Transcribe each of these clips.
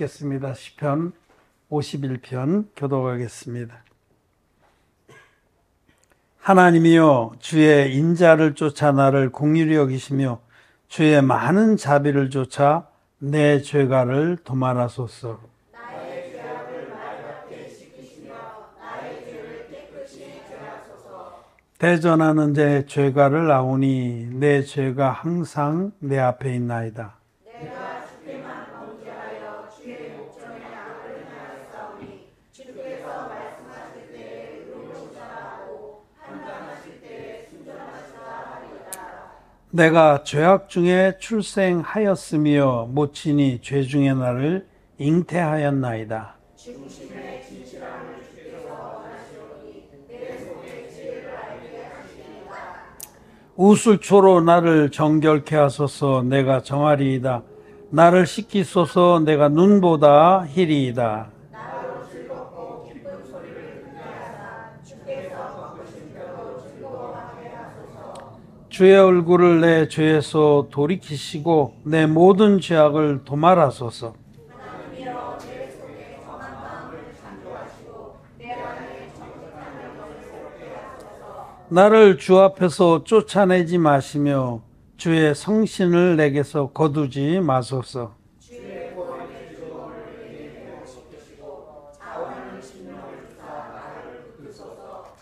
읽겠습니다. 시편 51편 교독하겠습니다. 하나님이여, 주의 인자를 쫓아 나를 긍휼히 여기시며 주의 많은 자비를 쫓아 내 죄가를 도말하소서. 나의 죄악을 말없게 씻기시며 나의 죄를 깨끗이 제하소서. 대전하는 내 죄가를 아오니 내 죄가 항상 내 앞에 있나이다. 내가 주께만 범죄하여 주의 목전에 악을 행하였사오니 주께서 말씀하실 때에 의로우시다고 판단하실 때에 순전하시다 하리이다. 내가 죄악 중에 출생하였으며 모친이 죄 중에 나를 잉태하였나이다. 중심의 진실함을 주께서 원하시오니 내 속의 지혜를 알게 하시리이다. 우슬초로 나를 정결케 하소서. 내가 정하리이다. 나를 씻기소서. 내가 눈보다 희리이다. 나로 즐겁고 기쁜 소리를 듣게 하사 주께서 바꾸신 대로 즐거워하게 하소서. 주의 얼굴을 내 죄에서 돌이키시고 내 모든 죄악을 도말하소서. 하나님이여, 내 속에 정한 마음을 창조하시고 내 안에 정직한 영혼을 새롭게 하소서. 나를 주 앞에서 쫓아내지 마시며 주의 성신을 내게서 거두지 마소서. 주의 구원의 주원을 내게 회복시키시고 자원하는 심령을 주사 나를 붙드소서.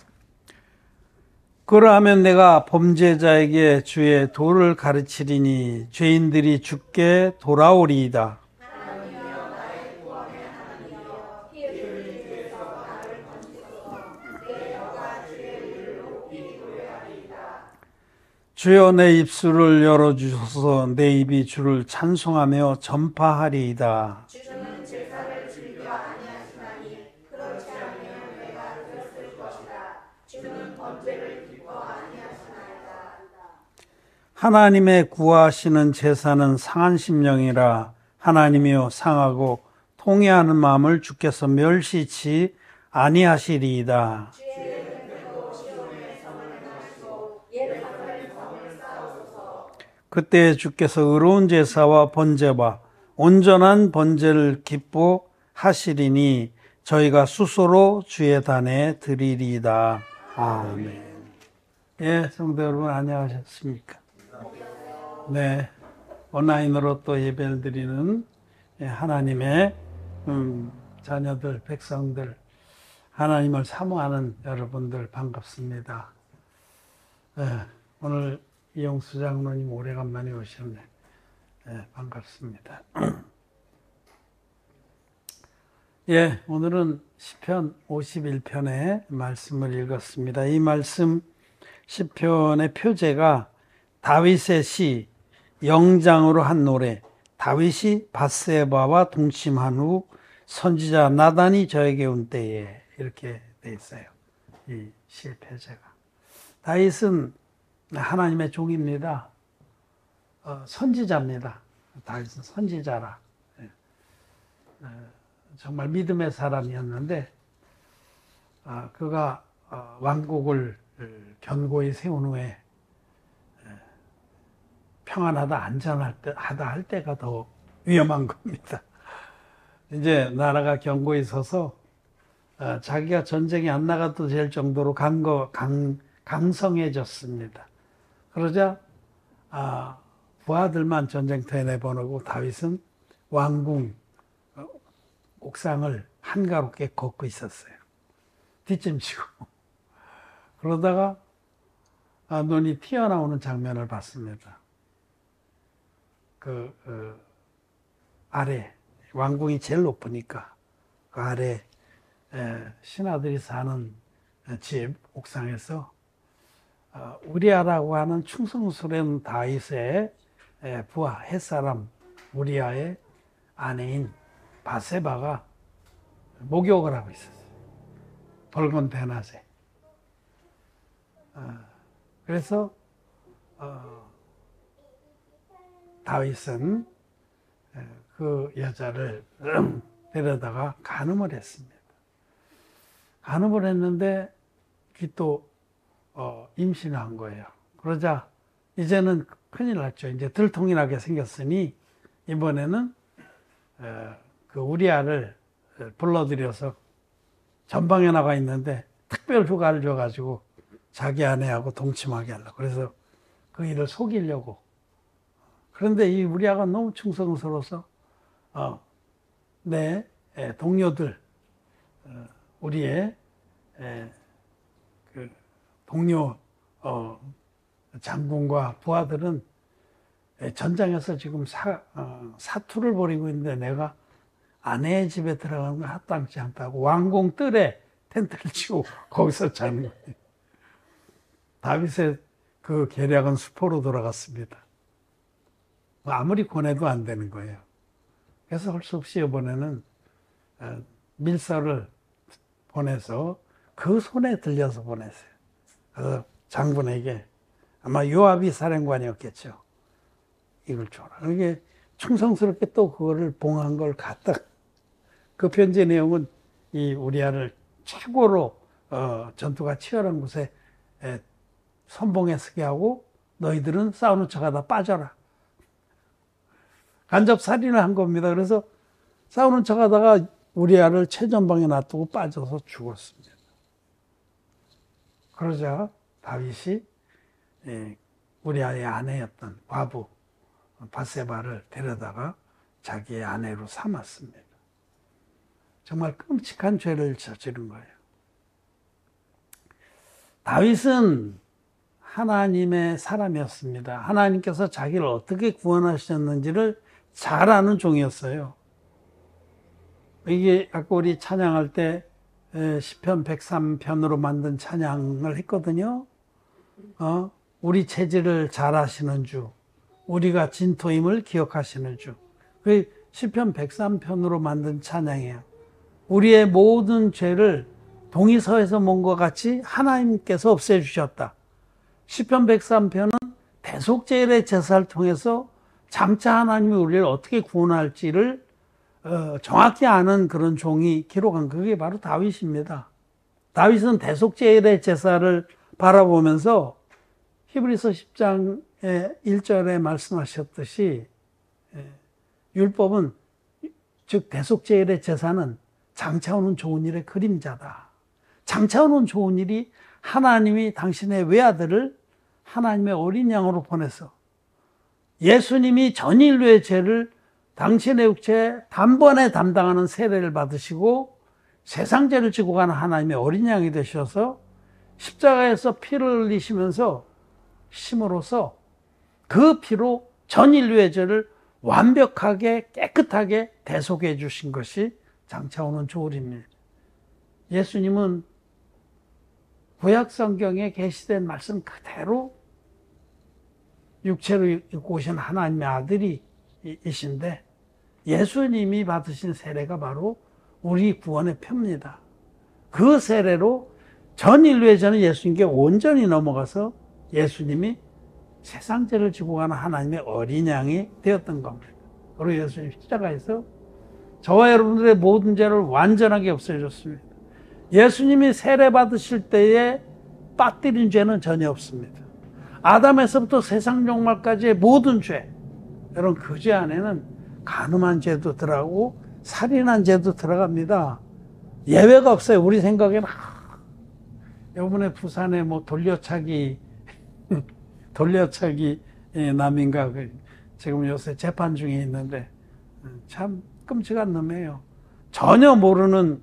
그러하면 내가 범죄자에게 주의 도를 가르치리니 죄인들이 주께 돌아오리이다. 하나님이여, 나의 구원의 하나님이여, 피 흘린 죄에서 나를 건지소서. 내 혀가 주의 의를 높이 노래하리이다. 주여, 내 입술을 열어주소서. 내 입이 주를 찬송하며 전파하리이다. 주는 제사를 즐겨 아니하시나니 그렇지 않으면 내가 들었을 것이다. 주는 번제를 기뻐 아니하시나이다. 하나님의 구하시는 제사는 상한 심령이라. 하나님이여, 상하고 통회하는 마음을 주께서 멸시치 아니하시리이다. 주의 templo 시온의 성을 행하시고 예루살렘 성을 쌓으소서. 그때 주께서 의로운 제사와 번제와 온전한 번제를 기뻐하시리니 저희가 수소로 주의 단에 드리리이다. 아멘. 예, 성도 여러분 안녕하셨습니까? 네, 온라인으로 또 예배를 드리는 하나님의 자녀들, 백성들, 하나님을 사모하는 여러분들 반갑습니다. 오늘 이용수 장로님 오래간만에 오셨네. 반갑습니다. 예, 오늘은 시편 51편의 말씀을 읽었습니다. 이 말씀 시편의 표제가 다윗의 시, 영장으로 한 노래, 다윗이 밧세바와 동침한 후 선지자 나단이 저에게 온 때에 이렇게 돼 있어요. 이 시의 표제가. 다윗은 하나님의 종입니다. 선지자입니다. 다윗은 선지자라. 정말 믿음의 사람이었는데 그가 왕국을 견고히 세운 후에 평안하다 안전하다 할 때가 더 위험한 겁니다. 이제 나라가 견고히 서서 자기가 전쟁에 안 나가도 될 정도로 강성해졌습니다. 그러자 부하들만 전쟁터에 내보내고 다윗은 왕궁 옥상을 한가롭게 걷고 있었어요. 뒷짐지고. 그러다가 눈이 튀어나오는 장면을 봤습니다. 아래, 왕궁이 제일 높으니까 그 아래 신하들이 사는 집 옥상에서 우리아라고 하는 충성스러운 다윗의 부하 햇사람 우리아의 아내인 밧세바가 목욕을 하고 있었어요. 붉은 배낮에. 그래서 다윗은 그 여자를 데려다가 간음을 했습니다. 간음을 했는데 또 임신한 거예요. 그러자 이제는 큰일 났죠. 이제 들통이 나게 생겼으니 이번에는 그 우리아를 불러들여서 전방에 나가 있는데 특별 휴가를 줘가지고 자기 아내하고 동침하게 하려고. 그래서 그 일을 속이려고. 그런데 이 우리아가 너무 충성스러워서 내 동료들, 우리의 그 동료 장군과 부하들은 전장에서 지금 사투를 벌이고 있는데 내가 아내의 집에 들어가는 건 합당치 않다고 왕궁 뜰에 텐트를 치고 거기서 자는 거예요. 다윗의 그 계략은 수포로 돌아갔습니다. 아무리 권해도 안 되는 거예요. 그래서 할 수 없이 이번에는 밀서를 보내서 그 손에 들려서 보냈어요. 그래서 장군에게 아마 요압이 사령관이었겠죠. 이걸 줘라. 이게 충성스럽게 또 그거를 봉한 걸 갖다. 그 편지 내용은 이 우리아를 최고로 전투가 치열한 곳에 선봉에 서게 하고 너희들은 싸우는 척하다 빠져라. 간접 살인을 한 겁니다. 그래서 싸우는 척하다가 우리아를 최전방에 놔두고 빠져서 죽었습니다. 그러자 다윗이 우리아의 아내였던 과부 밧세바를 데려다가 자기의 아내로 삼았습니다. 정말 끔찍한 죄를 저지른 거예요. 다윗은 하나님의 사람이었습니다. 하나님께서 자기를 어떻게 구원하셨는지를 잘 아는 종이었어요. 이게 아까 우리 찬양할 때 시편 103편으로 만든 찬양을 했거든요. 우리 체질을 잘 아시는 주, 우리가 진토임을 기억하시는 주. 그 시편 103편으로 만든 찬양이에요. 우리의 모든 죄를 동의서에서 본 것 같이 하나님께서 없애주셨다. 시편 103편은 대속제일의 제사를 통해서 장차 하나님이 우리를 어떻게 구원할지를 정확히 아는 그런 종이 기록한 그게 바로 다윗입니다. 다윗은 대속제일의 제사를 바라보면서 히브리서 10장의 1절에 말씀하셨듯이 율법은 즉 대속제일의 제사는 장차 오는 좋은 일의 그림자다. 장차 오는 좋은 일이 하나님이 당신의 외아들을 하나님의 어린 양으로 보내서 예수님이 전 인류의 죄를 당신의 육체에 단번에 담당하는 세례를 받으시고 세상 죄를 지고 가는 하나님의 어린 양이 되셔서 십자가에서 피를 흘리시면서 심으로써 그 피로 전 인류의 죄를 완벽하게 깨끗하게 대속해 주신 것이 장차 오는 조울입니다. 예수님은 구약 성경에 계시된 말씀 그대로 육체로 입고 오신 하나님의 아들이신데 예수님이 받으신 세례가 바로 우리 구원의 표입니다. 그 세례로 전 인류의 죄는 예수님께 온전히 넘어가서 예수님이 세상 죄를 지고 가는 하나님의 어린 양이 되었던 겁니다. 그리고 예수님 십자가에서 저와 여러분들의 모든 죄를 완전하게 없애줬습니다. 예수님이 세례 받으실 때에 빠뜨린 죄는 전혀 없습니다. 아담에서부터 세상 종말까지의 모든 죄, 여러분 그 죄 안에는 간음한 죄도 들어가고 살인한 죄도 들어갑니다. 예외가 없어요. 우리 생각에는 이번에 부산에 뭐 돌려차기 남인가 지금 요새 재판 중에 있는데 참 끔찍한 놈이에요. 전혀 모르는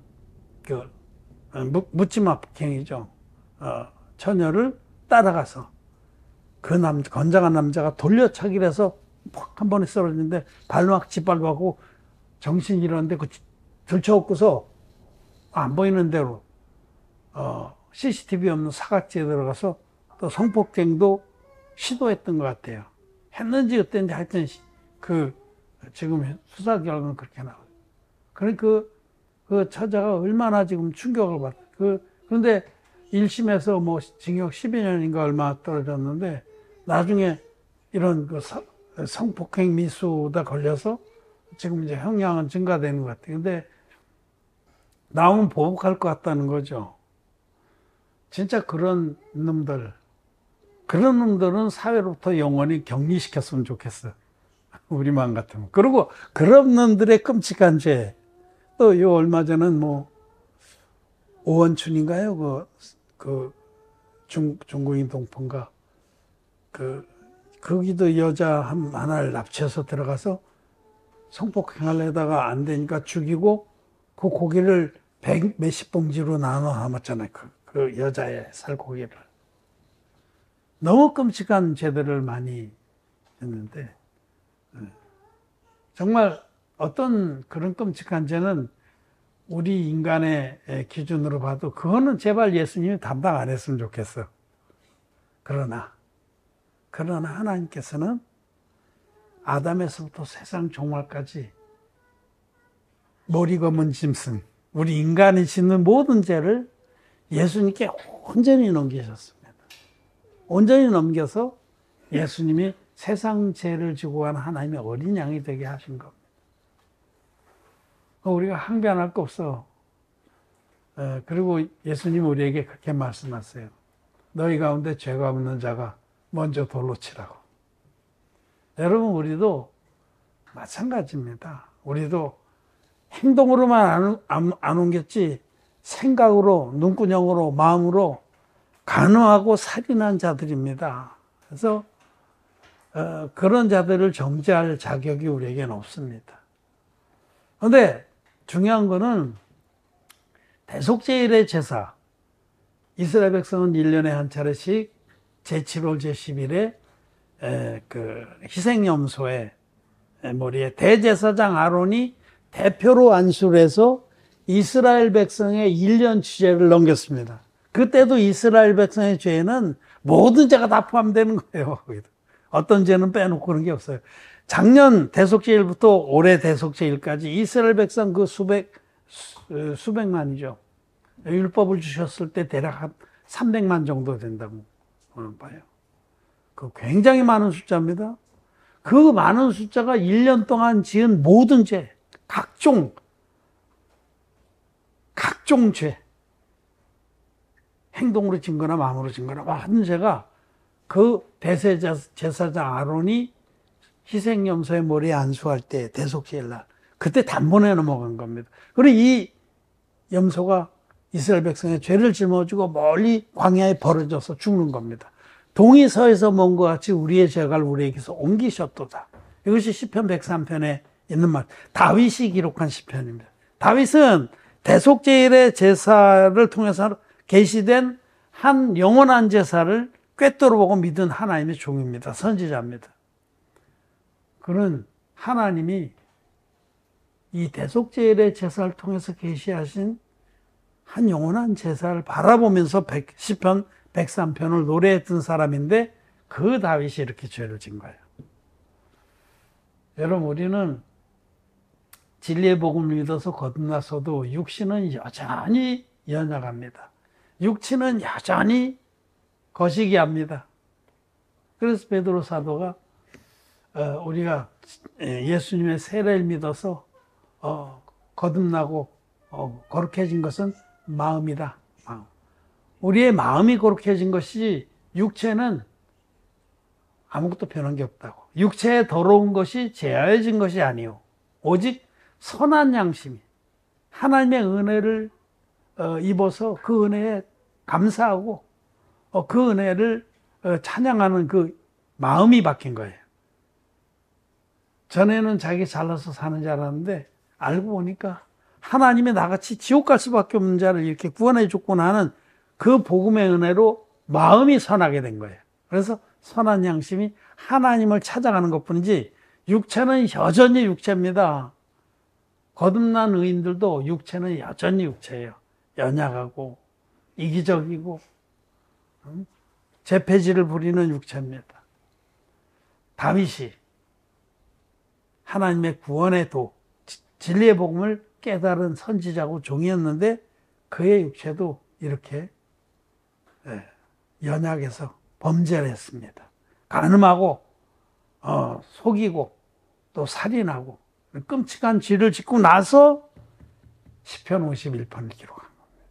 그 묻지마행이죠. 처녀를 따라가서 그 건장한 남자가 돌려차기를 해서 퍽 한 번에 쓰러졌는데 발로 막 짓밟아고 정신이 잃었는데 그 들쳐업고서 안 보이는 대로 CCTV 없는 사각지에 들어가서 또 성폭행도 시도했던 것 같아요. 했는지 어땠는지 하여튼 지금 수사 결과는 그렇게 나와요. 그러니까 그 처자가 얼마나 지금 충격을 그런데 1심에서 뭐 징역 12년인가 얼마 떨어졌는데 나중에 이런 그 성폭행 미수다 걸려서 지금 이제 형량은 증가되는 것 같아요. 근데 나오면 보복할 것 같다는 거죠. 진짜 그런 놈들은 사회로부터 영원히 격리시켰으면 좋겠어. 우리 마음 같으면. 그리고 그런 놈들의 끔찍한 죄, 또 요 얼마 전은 뭐 오원춘인가요? 중국인 동포인가 거기도 여자 하나를 납치해서 들어가서 성폭행하려다가 안 되니까 죽이고 그 고기를 몇십 봉지로 나눠 담았잖아요. 그 여자의 살고기를. 너무 끔찍한 죄들을 많이 했는데 정말 어떤 그런 끔찍한 죄는 우리 인간의 기준으로 봐도 그거는 제발 예수님이 담당 안 했으면 좋겠어. 그러나 하나님께서는 아담에서부터 세상 종말까지 머리 검은 짐승, 우리 인간이 짓는 모든 죄를 예수님께 온전히 넘기셨습니다. 온전히 넘겨서 예수님이 세상 죄를 지고 간 하나님의 어린 양이 되게 하신 겁니다. 우리가 항변할 거 없어. 그리고 예수님 우리에게 그렇게 말씀하세요. 너희 가운데 죄가 없는 자가 먼저 돌로 치라고. 여러분, 우리도 마찬가지입니다. 우리도 행동으로만 안 옮겼지 생각으로, 눈구녕으로, 마음으로 간음하고 살인한 자들입니다. 그래서 그런 자들을 정죄할 자격이 우리에게는 없습니다. 그런데 중요한 거는 대속죄일의 제사, 이스라엘 백성은 1년에 한 차례씩 제7월 제10일에 희생염소의 머리에 대제사장 아론이 대표로 안수를 해서 이스라엘 백성의 1년 주제를 넘겼습니다. 그때도 이스라엘 백성의 죄는 모든 죄가 다 포함되는 거예요. 어떤 죄는 빼놓고 그런 게 없어요. 작년 대속죄일부터 올해 대속죄일까지 이스라엘 백성 그 수백만이죠. 율법을 주셨을 때 대략 한 300만 정도 된다고 봐요. 그 굉장히 많은 숫자입니다. 그 많은 숫자가 1년 동안 지은 모든 죄, 각종 죄, 행동으로 진 거나 마음으로 진 거나 모든 죄가 그 대제사장 아론이 희생염소의 머리에 안수할 때 대속죄일날 그때 단번에 넘어간 겁니다. 그리고 이 염소가 이스라엘 백성의 죄를 짊어지고 멀리 광야에 버려져서 죽는 겁니다. 동이 서에서 먼 것 같이 우리의 죄를 우리에게서 옮기셨도다. 이것이 시편 103편에 있는 말. 다윗이 기록한 시편입니다. 다윗은 대속죄일의 제사를 통해서 계시된 한 영원한 제사를 꿰뚫어 보고 믿은 하나님의 종입니다. 선지자입니다. 그는 하나님이 이 대속죄일의 제사를 통해서 계시하신 한 영원한 제사를 바라보면서 시편 103편을 노래했던 사람인데 그 다윗이 이렇게 죄를 진 거예요. 여러분, 우리는 진리의 복음을 믿어서 거듭나서도 육신은 여전히 연약합니다. 육체는 여전히 거시기합니다. 그래서 베드로 사도가 우리가 예수님의 세례를 믿어서 거듭나고 거룩해진 것은 마음이다. 마음. 우리의 마음이 거룩해진 것이 육체는 아무것도 변한 게 없다고. 육체에 더러운 것이 제하여진 것이 아니오. 오직 선한 양심이 하나님의 은혜를 입어서 그 은혜에 감사하고 그 은혜를 찬양하는 그 마음이 바뀐 거예요. 전에는 자기 잘나서 사는 줄 알았는데 알고 보니까 하나님의 나같이 지옥 갈 수밖에 없는 자를 이렇게 구원해 줬구나 하는 그 복음의 은혜로 마음이 선하게 된 거예요. 그래서 선한 양심이 하나님을 찾아가는 것뿐이지 육체는 여전히 육체입니다. 거듭난 의인들도 육체는 여전히 육체예요. 연약하고 이기적이고 재패질을 부리는 육체입니다. 다윗이 하나님의 구원의 도, 진리의 복음을 깨달은 선지자고 종이었는데 그의 육체도 이렇게 연약해서 범죄를 했습니다. 간음하고 속이고 또 살인하고 끔찍한 죄를 짓고 나서 시편 51편을 기록한 겁니다.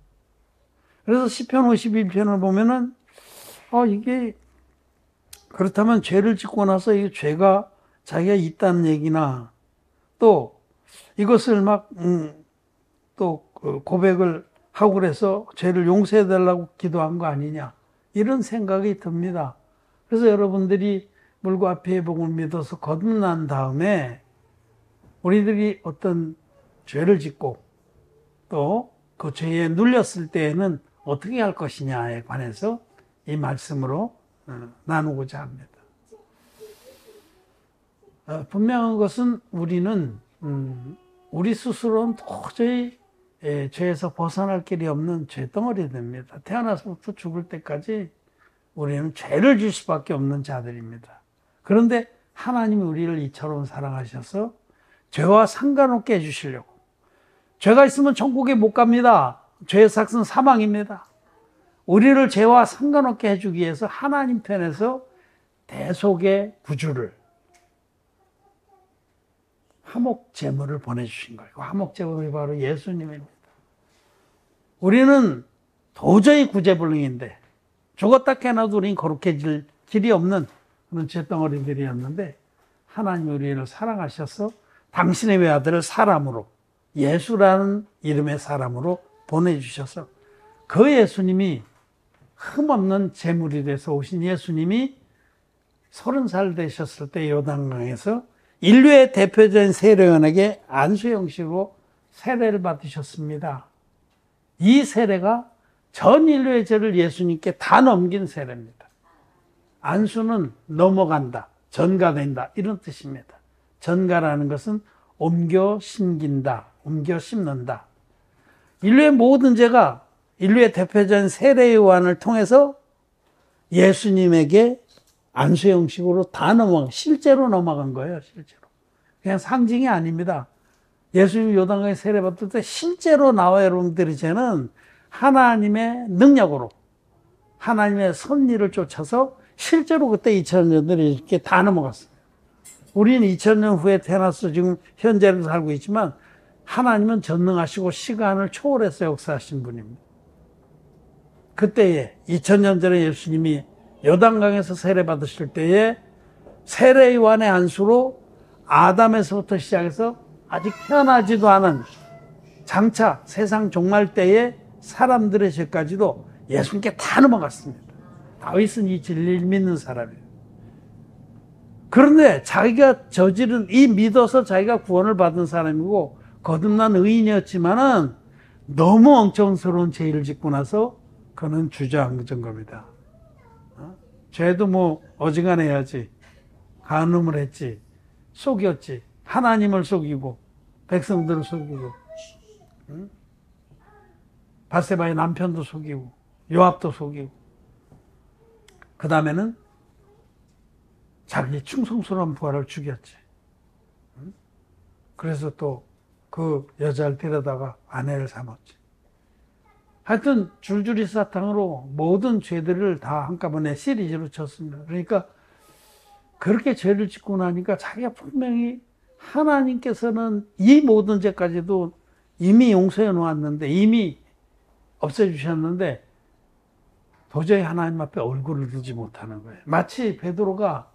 그래서 시편 51편을 보면은 이게 그렇다면 죄를 짓고 나서 이 죄가 자기가 있다는 얘기나 또 이것을 막 또 고백을 하고 그래서 죄를 용서해 달라고 기도한 거 아니냐, 이런 생각이 듭니다. 그래서 여러분들이 물과 피의 복음을 믿어서 거듭난 다음에 우리들이 어떤 죄를 짓고 또 그 죄에 눌렸을 때에는 어떻게 할 것이냐에 관해서 이 말씀으로 나누고자 합니다. 분명한 것은 우리는 우리 스스로는 도저히 죄에서 벗어날 길이 없는 죄덩어리 됩니다. 태어나서부터 죽을 때까지 우리는 죄를 질 수밖에 없는 자들입니다. 그런데 하나님이 우리를 이처럼 사랑하셔서 죄와 상관없게 해주시려고. 죄가 있으면 천국에 못 갑니다. 죄의 삭은 사망입니다. 우리를 죄와 상관없게 해주기 위해서 하나님 편에서 대속의 구주를, 화목 제물을 보내주신 거예요. 화목 제물이 바로 예수님입니다. 우리는 도저히 구제불능인데, 죽었다 깨어나도 우리는 거룩해질 길이 없는 그런 죄덩어리들이었는데, 하나님 우리를 사랑하셔서 당신의 외아들을 사람으로, 예수라는 이름의 사람으로 보내주셔서, 그 예수님이 흠없는 제물이 돼서 오신 예수님이 30살 되셨을 때 요단강에서 인류의 대표적인 세례요한에게 안수 형식으로 세례를 받으셨습니다. 이 세례가 전 인류의 죄를 예수님께 다 넘긴 세례입니다. 안수는 넘어간다, 전가된다, 이런 뜻입니다. 전가라는 것은 옮겨 심긴다, 옮겨 심는다. 인류의 모든 죄가 인류의 대표적인 세례요한을 통해서 예수님에게 안수 형식으로 다 실제로 넘어간 거예요, 실제로. 그냥 상징이 아닙니다. 예수님이 요단강에 세례받을 때 실제로 나와 여러분들의 죄는 하나님의 능력으로, 하나님의 섭리를 쫓아서 실제로 그때 2000년들이 이렇게 다 넘어갔어요. 우리는 2000년 후에 태어나서 지금 현재를 살고 있지만 하나님은 전능하시고 시간을 초월해서 역사하신 분입니다. 그때에 2000년 전에 예수님이 요단강에서 세례받으실 때에 세례요한의 안수로 아담에서부터 시작해서 아직 태어나지도 않은 장차 세상 종말 때의 사람들의 죄까지도 예수님께 다 넘어갔습니다. 다윗은 이 진리를 믿는 사람이에요. 그런데 자기가 저지른 이 믿어서 자기가 구원을 받은 사람이고 거듭난 의인이었지만은 너무 엉청스러운 죄를 짓고 나서 그는 주저앉은 겁니다. 죄도 뭐 어지간해야지, 간음을 했지, 속였지, 하나님을 속이고 백성들을 속이고, 바세바의 남편도 속이고 요압도 속이고, 그 다음에는 자기 충성스러운 부하를 죽였지. 그래서 또 그 여자를 데려다가 아내를 삼았지. 하여튼 줄줄이 사탕으로 모든 죄들을 다 한꺼번에 시리즈로 쳤습니다. 그러니까 그렇게 죄를 짓고 나니까 자기가 분명히 하나님께서는 이 모든 죄까지도 이미 용서해 놓았는데, 이미 없애주셨는데 도저히 하나님 앞에 얼굴을 두지 못하는 거예요. 마치 베드로가,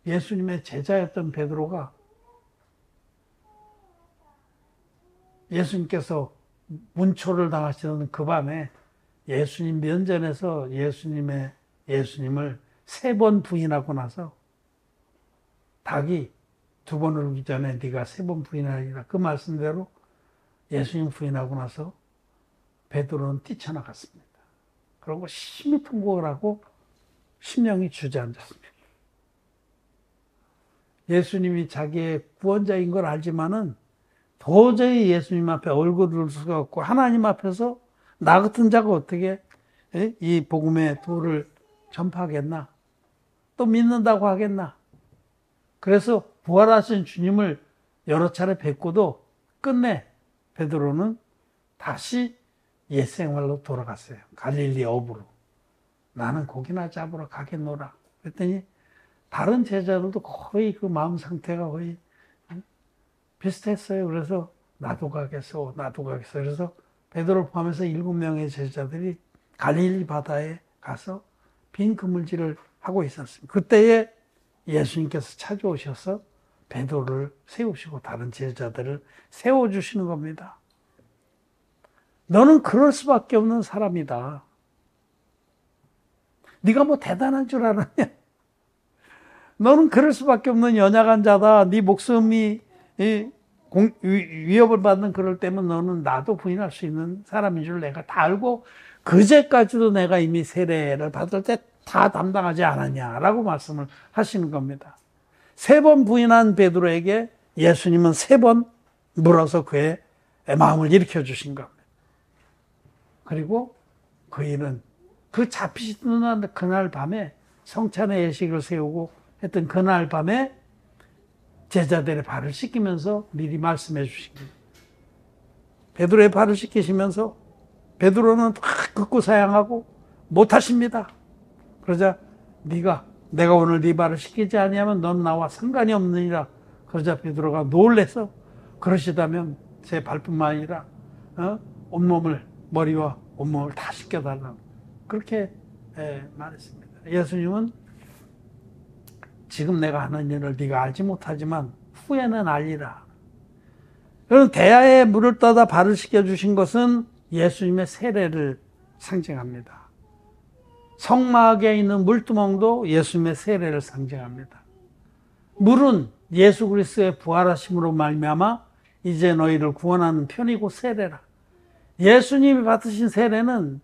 예수님의 제자였던 베드로가 예수님께서 문초를 당하시던 그 밤에 예수님 면전에서 예수님을 3번 부인하고 나서 닭이 2번을 울기 전에 네가 3번 부인하리라, 그 말씀대로 예수님 부인하고 나서 베드로는 뛰쳐나갔습니다. 그리고 심히 통곡을 하고 심령이 주저앉았습니다. 예수님이 자기의 구원자인 걸 알지만은 도저히 예수님 앞에 얼굴을 둘 수가 없고, 하나님 앞에서 나 같은 자가 어떻게 이 복음의 도를 전파하겠나, 또 믿는다고 하겠나. 그래서 부활하신 주님을 여러 차례 뵙고도 끝내 베드로는 다시 옛 생활로 돌아갔어요. 갈릴리 어부로. 나는 고기나 잡으러 가겠노라. 그랬더니 다른 제자들도 거의 그 마음 상태가 거의 비슷했어요. 그래서 나도 가겠어. 그래서 베드로를 포함해서 7명의 제자들이 갈릴리 바다에 가서 빈 그물질을 하고 있었습니다. 그때에 예수님께서 찾아오셔서 베드로를 세우시고 다른 제자들을 세워주시는 겁니다. 너는 그럴 수밖에 없는 사람이다. 네가 뭐 대단한 줄 알았냐? 너는 그럴 수밖에 없는 연약한 자다. 네 목숨이 위협을 받는 그럴 때면 너는 나도 부인할 수 있는 사람인 줄 내가 다 알고 그제까지도 내가 이미 세례를 받을 때 다 담당하지 않았냐라고 말씀을 하시는 겁니다. 3번 부인한 베드로에게 예수님은 3번 물어서 그의 마음을 일으켜 주신 겁니다. 그리고 그 일은 그 잡히시던 그날 밤에 성찬의 예식을 세우고 했던 그날 밤에 제자들의 발을 씻기면서 미리 말씀해 주신 겁니다. 베드로의 발을 씻기시면서 베드로는 극구사양하고 못하십니다. 그러자 내가 오늘 네 발을 씻기지 아니하면 넌 나와 상관이 없느니라. 그러자 베드로가 놀래서 그러시다면 제 발뿐만 아니라 온몸을 머리와 온몸을 다 씻겨달라고 그렇게 말했습니다. 예수님은 지금 내가 하는 일을 네가 알지 못하지만 후에는 알리라. 그럼 대야에 물을 떠다 발을 씻겨주신 것은 예수님의 세례를 상징합니다. 성막에 있는 물두멍도 예수님의 세례를 상징합니다. 물은 예수 그리스도의 부활하심으로 말미암아 이제 너희를 구원하는 편이고 세례라. 예수님이 받으신 세례는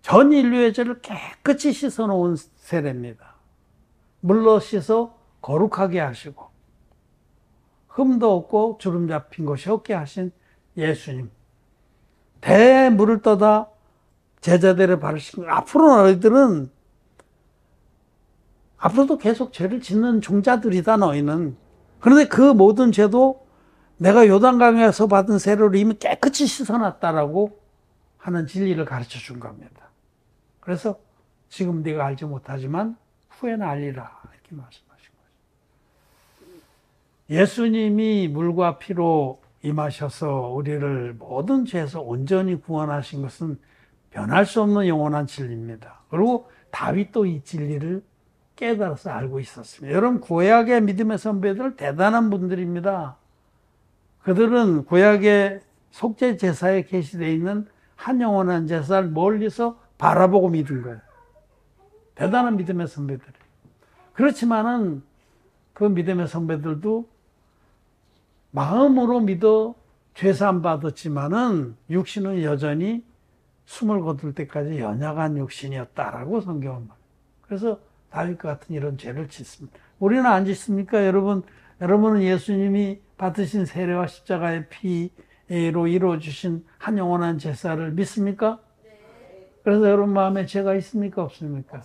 전 인류의 죄를 깨끗이 씻어놓은 세례입니다. 물로 씻어 거룩하게 하시고 흠도 없고 주름 잡힌 것이 없게 하신 예수님. 대물을 떠다 제자들의 발을 씻고 앞으로 너희들은 앞으로도 계속 죄를 짓는 종자들이다 너희는. 그런데 그 모든 죄도 내가 요단강에서 받은 세례로 이미 깨끗이 씻어놨다라고 하는 진리를 가르쳐 준 겁니다. 그래서 지금 네가 알지 못하지만 후에는 알리라 이렇게 말씀하신 거죠. 예수님이 물과 피로 임하셔서 우리를 모든 죄에서 온전히 구원하신 것은 변할 수 없는 영원한 진리입니다. 그리고 다윗도 이 진리를 깨달아서 알고 있었습니다. 여러분 구약의 믿음의 선배들 대단한 분들입니다. 그들은 구약의 속죄 제사에 계시되어 있는 한 영원한 제사를 멀리서 바라보고 믿은 거예요. 대단한 믿음의 선배들. 그렇지만은 그 믿음의 선배들도 마음으로 믿어 죄사함 받았지만은 육신은 여전히 숨을 거둘 때까지 연약한 육신이었다라고 성경은 말해요. 그래서 다윗과 같은 이런 죄를 짓습니다. 우리는 안 짓습니까? 여러분은 예수님이 받으신 세례와 십자가의 피로 이루어주신 한 영원한 제사를 믿습니까? 네. 그래서 여러분 마음에 죄가 있습니까? 없습니까?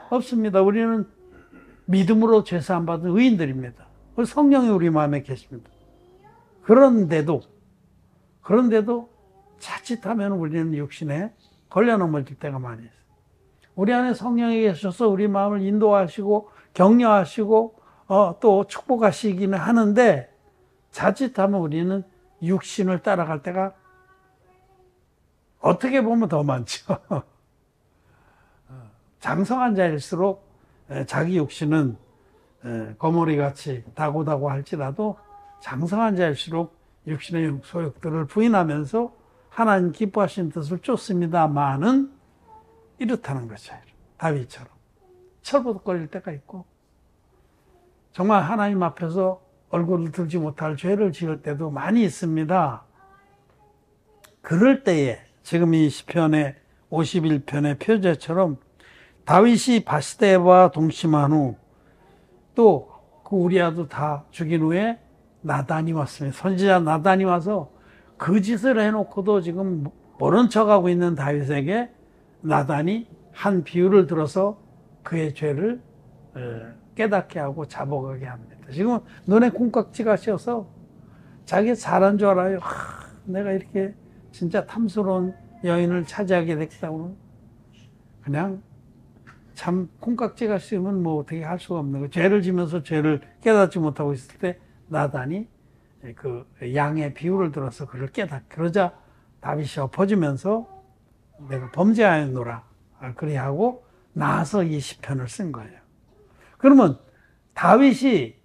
없습니다. 우리는 믿음으로 죄사함 받은 의인들입니다. 성령이 우리 마음에 계십니다. 그런데도 자칫하면 우리는 육신에 걸려 넘어질 때가 많이 있어요. 우리 안에 성령이 계셔서 우리 마음을 인도하시고 격려하시고 또 축복하시기는 하는데 자칫하면 우리는 육신을 따라갈 때가 어떻게 보면 더 많죠. 장성한 자일수록 자기 육신은 거머리같이 다고다고 할지라도 장성한 자일수록 육신의 소욕들을 부인하면서 하나님 기뻐하시는 뜻을 쫓습니다만은 이렇다는 거죠. 다윗처럼 철부덕거릴 때가 있고 정말 하나님 앞에서 얼굴을 들지 못할 죄를 지을 때도 많이 있습니다. 그럴 때에 지금 이 시편의 51편의 표제처럼 다윗이 바시데와 동침한 후 또 그 우리아도 다 죽인 후에 나단이 왔습니다. 선지자 나단이 와서 그 짓을 해놓고도 지금 모른 척하고 있는 다윗에게 나단이 한 비유를 들어서 그의 죄를 깨닫게 하고 자복하게 합니다. 지금 눈에 콩깍지가 씌어서 자기 잘한 줄 알아요. 내가 이렇게 진짜 탐스러운 여인을 차지하게 됐다고는 그냥 참 콩깍지가 씌우면 뭐 어떻게 할 수가 없는 거예요. 죄를 지면서 죄를 깨닫지 못하고 있을 때 나단이 그 양의 비유를 들어서 그를 그러자 다윗이 엎어지면서 내가 범죄하였노라 그리 하고 나서 이 시편을 쓴 거예요. 그러면 다윗이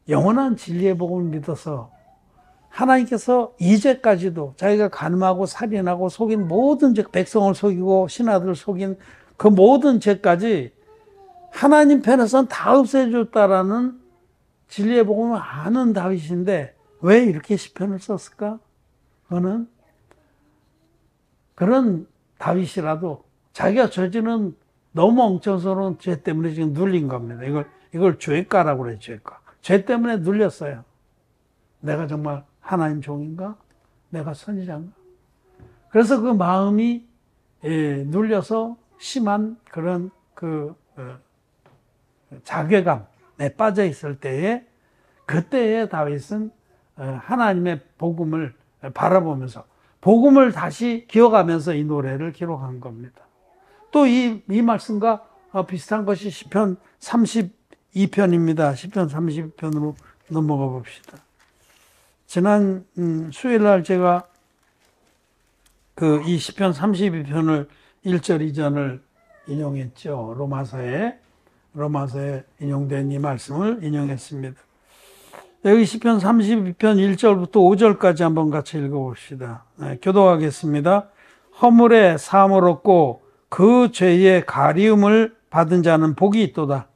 영원한 진리의 복음을 믿어서 하나님께서 이제까지도 자기가 간음하고 살인하고 속인 모든 죄, 백성을 속이고 신하들을 속인 그 모든 죄까지 하나님 편에서는 다 없애줬다라는 진리의 복음을 아는 다윗인데 왜 이렇게 시편을 썼을까? 그거는 그런 다윗이라도 자기가 저지른 너무 엉청스러운 죄 때문에 지금 눌린 겁니다. 이걸 죄가라고 그래요, 죄가. 죄 때문에 눌렸어요. 내가 정말 하나님 종인가? 내가 선지자인가? 그래서 그 마음이 눌려서 심한 그런 자괴감에 빠져 있을 때에 그때에 다윗은 하나님의 복음을 바라보면서 복음을 다시 기억하면서 이 노래를 기록한 겁니다. 또 이 말씀과 비슷한 것이 시편 32편입니다. 시편 32편으로 넘어가 봅시다. 지난 수요일 날 제가 이 시편 32편을 1절 2절을 인용했죠. 로마서에 인용된 이 말씀을 인용했습니다. 여기 시편 32편 1절부터 5절까지 한번 같이 읽어봅시다. 교독하겠습니다. 허물에 사함을 얻고 그 죄의 가리움을 받은 자는 복이 있도다.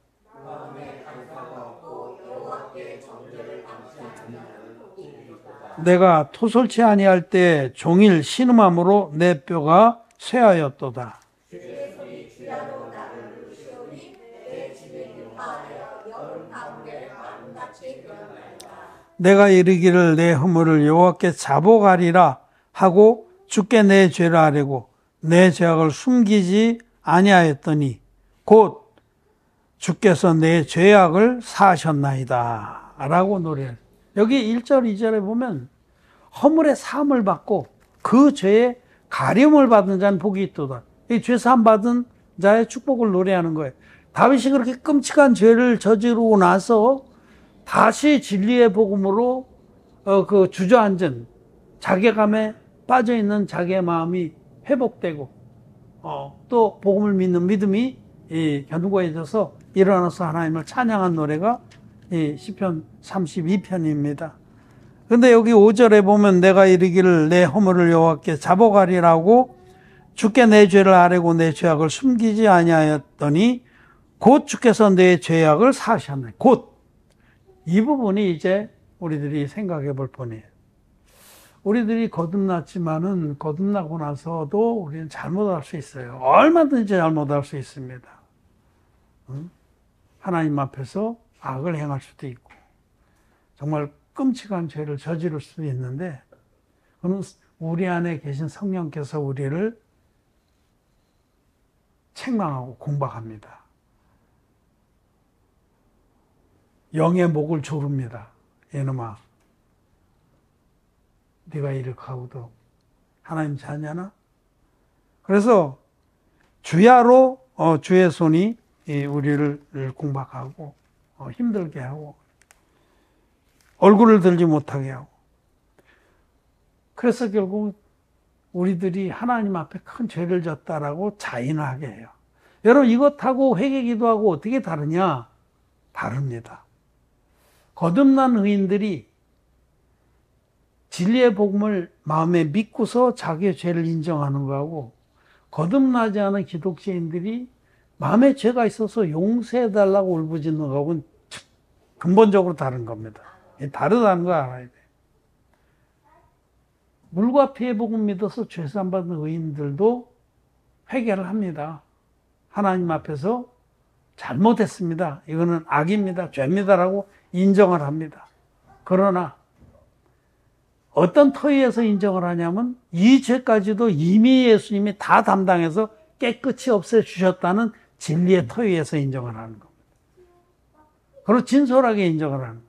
내가 토설치 아니할 때 종일 신음함으로 내 뼈가 쇠하였도다. 내가 이르기를 내 허물을 여호와께 자복하리라 하고 주께 내 죄를 아뢰고 내 죄악을 숨기지 아니하였더니 곧 주께서 내 죄악을 사하셨나이다 라고 노래해요. 여기 1절 2절에 보면 허물의 사함을 받고 그 죄의 가림을 받은 자는 복이 있도다. 이 죄 사함 받은 자의 축복을 노래하는 거예요. 다윗이 그렇게 끔찍한 죄를 저지르고 나서 다시 진리의 복음으로 그 주저앉은 자괴감에 빠져있는 자기의 마음이 회복되고 또 복음을 믿는 믿음이 견고해져서 일어나서 하나님을 찬양한 노래가 이 시편 32편입니다. 근데 여기 5절에 보면 내가 이르기를 내 허물을 여호와께 자복하리라고 주께 내 죄를 아뢰고 내 죄악을 숨기지 아니하였더니 곧 주께서 내 죄악을 사하셨네. 곧 이 부분이 이제 우리들이 생각해 볼 뿐이에요. 우리들이 거듭났지만은 거듭나고 나서도 우리는 잘못할 수 있어요. 얼마든지 잘못할 수 있습니다. 하나님 앞에서 악을 행할 수도 있고 정말 끔찍한 죄를 저지를 수도 있는데 그는 우리 안에 계신 성령께서 우리를 책망하고 공박합니다. 영의 목을 조릅니다. 이놈아, 네가 이렇게 하고도 하나님 자냐나? 그래서 주야로 주의 손이 우리를 공박하고 힘들게 하고 얼굴을 들지 못하게 하고 그래서 결국 우리들이 하나님 앞에 큰 죄를 졌다라고 자인하게 해요. 여러분 이것하고 회개기도하고 어떻게 다르냐? 다릅니다. 거듭난 의인들이 진리의 복음을 마음에 믿고서 자기의 죄를 인정하는 거하고 거듭나지 않은 기독교인들이 마음에 죄가 있어서 용서해달라고 울부짖는 거하고는 근본적으로 다른 겁니다. 다르다는 거 알아야 돼요. 물과 피의 복음 믿어서 죄산 받는 의인들도 회개를 합니다. 하나님 앞에서 잘못했습니다. 이거는 악입니다. 죄입니다라고 인정을 합니다. 그러나 어떤 터위에서 인정을 하냐면 이 죄까지도 이미 예수님이 다 담당해서 깨끗이 없애주셨다는 진리의 터위에서 인정을 하는 겁니다. 그리고 진솔하게 인정을 하는 거예요.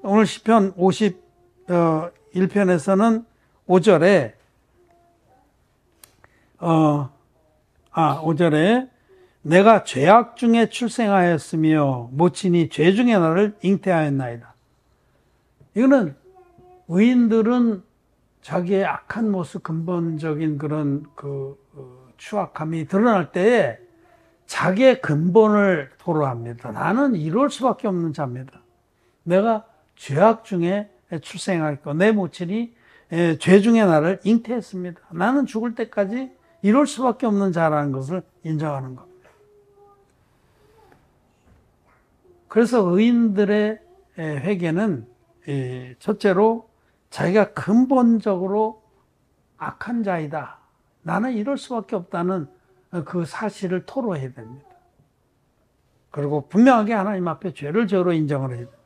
오늘 시편 51편에서는 5절에 5절에 내가 죄악 중에 출생하였으며 모친이 죄 중에 나를 잉태하였나이다. 이거는 의인들은 자기의 악한 모습, 근본적인 그런 추악함이 드러날 때에 자기의 근본을 토로합니다. 나는 이럴 수밖에 없는 자입니다. 내가 죄악 중에 출생하였고 내 모친이 죄 중에 나를 잉태했습니다. 나는 죽을 때까지 이럴 수밖에 없는 자라는 것을 인정하는 겁니다. 그래서 의인들의 회개는 첫째로 자기가 근본적으로 악한 자이다. 나는 이럴 수밖에 없다는 그 사실을 토로해야 됩니다. 그리고 분명하게 하나님 앞에 죄를 죄로 인정을 해야 됩니다.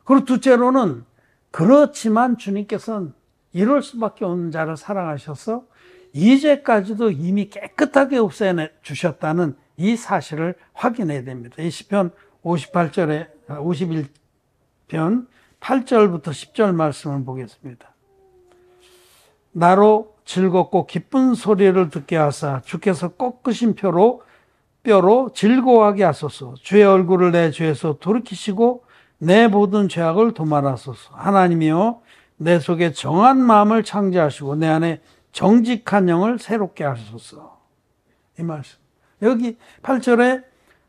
그리고 둘째로는 그렇지만 주님께서는 이럴 수밖에 없는 자를 사랑하셔서 이제까지도 이미 깨끗하게 없애 주셨다는 이 사실을 확인해야 됩니다. 이 시편 51편 8절부터 10절 말씀을 보겠습니다. 나로 즐겁고 기쁜 소리를 듣게 하사 주께서 꺾으신 뼈로 즐거워하게 하소서. 주의 얼굴을 내 죄에서 돌이키시고 내 모든 죄악을 도말하소서. 하나님이여 내 속에 정한 마음을 창조하시고 내 안에 정직한 영을 새롭게 하소서. 이 말씀. 여기 8절에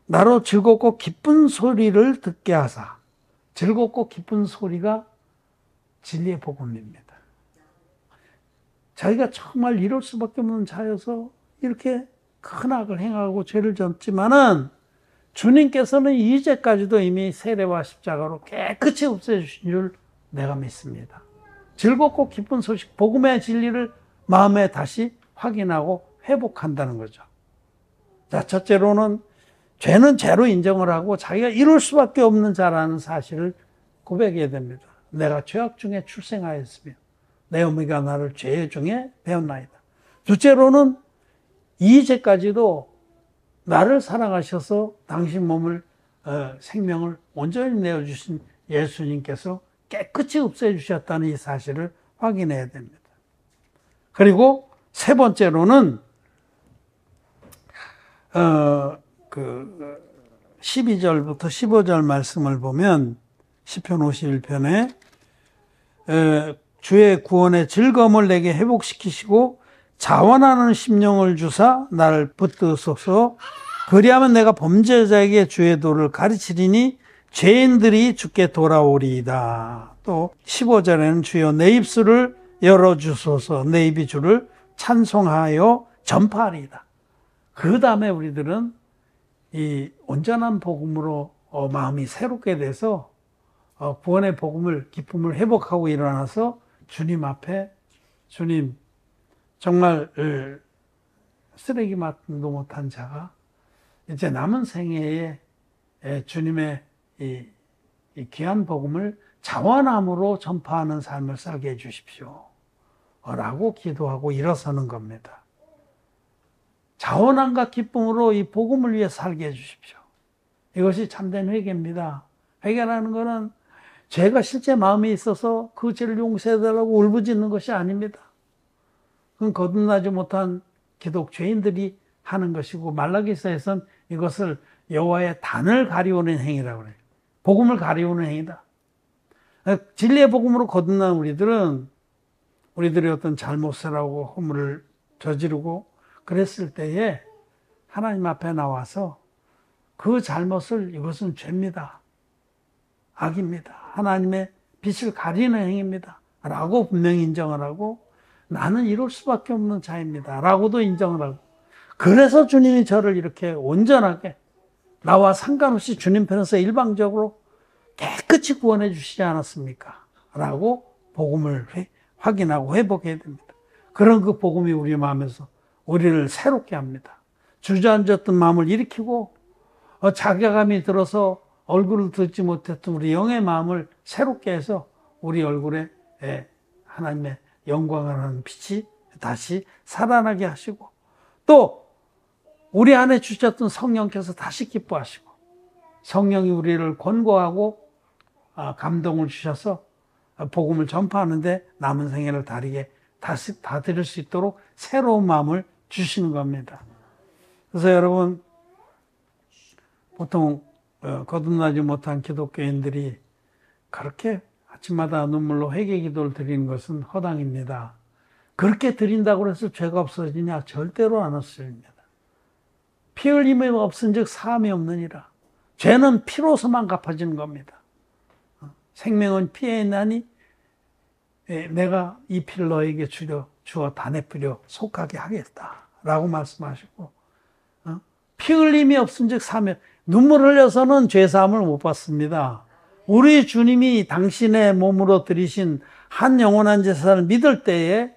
나로 즐겁고 기쁜 소리를 듣게 하사. 즐겁고 기쁜 소리가 진리의 복음입니다. 자기가 정말 이럴 수밖에 없는 자여서 이렇게 큰 악을 행하고 죄를 졌지만은 주님께서는 이제까지도 이미 세례와 십자가로 깨끗이 없애주신 줄 내가 믿습니다. 즐겁고 기쁜 소식, 복음의 진리를 마음에 다시 확인하고 회복한다는 거죠. 자, 첫째로는 죄는 죄로 인정을 하고 자기가 이룰 수밖에 없는 자라는 사실을 고백해야 됩니다. 내가 죄악 중에 출생하였으며 내 어머니가 나를 죄 중에 배웠나이다. 둘째로는 이제까지도 나를 사랑하셔서 당신 몸을 생명을 온전히 내어주신 예수님께서 깨끗이 없애주셨다는 이 사실을 확인해야 됩니다. 그리고 세 번째로는 12절부터 15절 말씀을 보면 시편 51편에 주의 구원의 즐거움을 내게 회복시키시고 자원하는 심령을 주사 나를 붙드소서. 그리하면 내가 범죄자에게 주의 도를 가르치리니 죄인들이 주께 돌아오리이다. 또 15절에는 주여 내 입술을 열어주소서. 내 입이 주를 찬송하여 전파하리이다. 그 다음에 우리들은 이 온전한 복음으로 마음이 새롭게 돼서 구원의 복음을 기쁨을 회복하고 일어나서 주님 앞에 주님 정말 쓰레기만도 못한 자가 이제 남은 생애에 주님의 이 귀한 복음을 자원함으로 전파하는 삶을 살게 해주십시오 라고 기도하고 일어서는 겁니다. 자원함과 기쁨으로 이 복음을 위해 살게 해주십시오. 이것이 참된 회개입니다. 회개라는 것은 죄가 실제 마음에 있어서 그 죄를 용서해달라고 울부짖는 것이 아닙니다. 그건 거듭나지 못한 기독죄인들이 하는 것이고 말라기서에서는 이것을 여호와의 단을 가리우는 행위라고 해요. 복음을 가리우는 행위다. 진리의 복음으로 거듭난 우리들은 우리들의 어떤 잘못을 하고 허물을 저지르고 그랬을 때에 하나님 앞에 나와서 그 잘못을 이것은 죄입니다. 악입니다. 하나님의 빛을 가리는 행위입니다. 라고 분명히 인정을 하고 나는 이럴 수밖에 없는 자입니다. 라고도 인정을 하고 그래서 주님이 저를 이렇게 온전하게 나와 상관없이 주님 편에서 일방적으로 깨끗이 구원해 주시지 않았습니까? 라고 복음을 확인하고 회복해야 됩니다. 그런 그 복음이 우리 마음에서 우리를 새롭게 합니다. 주저앉았던 마음을 일으키고 자괴감이 들어서 얼굴을 듣지 못했던 우리 영의 마음을 새롭게 해서 우리 얼굴에 하나님의 영광을 하는 빛이 다시 살아나게 하시고 또 우리 안에 주셨던 성령께서 다시 기뻐하시고 성령이 우리를 권고하고 감동을 주셔서 복음을 전파하는데 남은 생애를 다시 다 드릴 수 있도록 새로운 마음을 주시는 겁니다. 그래서 여러분 보통 거듭나지 못한 기독교인들이 그렇게 아침마다 눈물로 회개 기도를 드리는 것은 허당입니다. 그렇게 드린다고 해서 죄가 없어지냐? 절대로 안 없어집니다. 피 흘림이 없은즉 사함이 없느니라. 죄는 피로서만 갚아지는 겁니다. 생명은 피에 있나니 내가 이 피를 너에게 주어 단에 뿌려 속하게 하겠다라고 말씀하시고, 피 흘림이 없은즉 사명, 눈물 흘려서는 죄 사함을 못 받습니다. 우리 주님이 당신의 몸으로 드리신 한 영원한 제사를 믿을 때에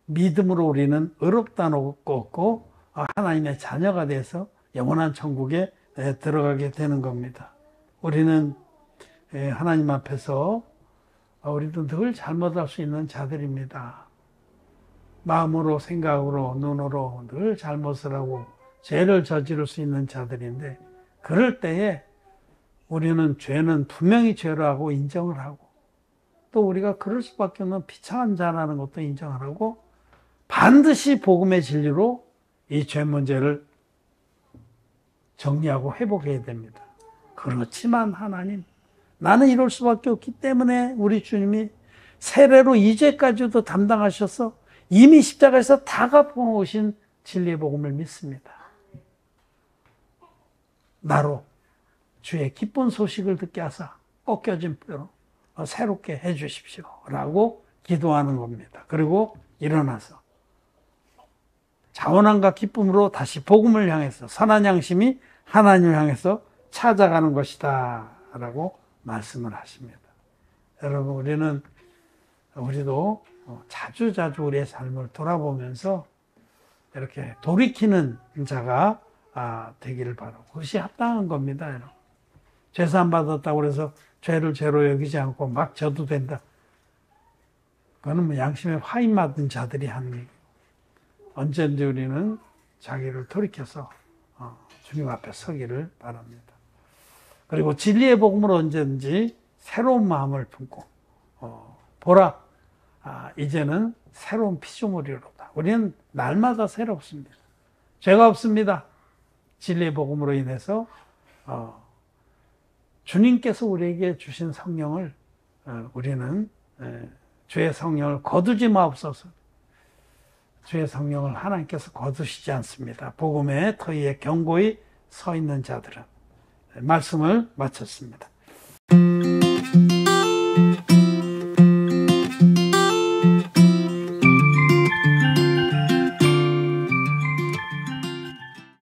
믿음으로 우리는 의롭다는 얻고 하나님의 자녀가 돼서 영원한 천국에 들어가게 되는 겁니다. 우리는 하나님 앞에서 우리도 늘 잘못할 수 있는 자들입니다. 마음으로, 생각으로, 눈으로 늘 잘못을 하고 죄를 저지를 수 있는 자들인데, 그럴 때에 우리는 죄는 분명히 죄라고 인정을 하고, 또 우리가 그럴 수밖에 없는 비참한 자라는 것도 인정을 하고, 반드시 복음의 진리로 이 죄 문제를 정리하고 회복해야 됩니다. 그렇지만 하나님, 나는 이럴 수밖에 없기 때문에 우리 주님이 세례로 이 죄까지도 담당하셔서 이미 십자가에서 다 갚아놓으신 진리의 복음을 믿습니다. 나로 주의 기쁜 소식을 듣게 하사 꺾여진 뼈로 새롭게 해 주십시오 라고 기도하는 겁니다. 그리고 일어나서 자원함과 기쁨으로 다시 복음을 향해서, 선한 양심이 하나님을 향해서 찾아가는 것이다 라고 말씀을 하십니다. 여러분, 우리도 자주자주 우리의 삶을 돌아보면서 이렇게 돌이키는 자가 되기를 바라고, 그것이 합당한 겁니다. 여러분. 죄산 받았다고 해서 죄를 죄로 여기지 않고 막 져도 된다. 그거는 뭐 양심에 화인 맞은 자들이 하는 얘기고, 언제든지 우리는 자기를 돌이켜서 주님 앞에 서기를 바랍니다. 그리고 진리의 복음으로 언제든지 새로운 마음을 품고 보라, 이제는 새로운 피조물이로다. 우리는 날마다 새롭습니다. 죄가 없습니다. 진리의 복음으로 인해서 주님께서 우리에게 주신 성령을 우리는 주의 성령을 거두지 마옵소서. 주의 성령을 하나님께서 거두시지 않습니다. 복음의 터위에 견고히 서 있는 자들은. 말씀을 마쳤습니다.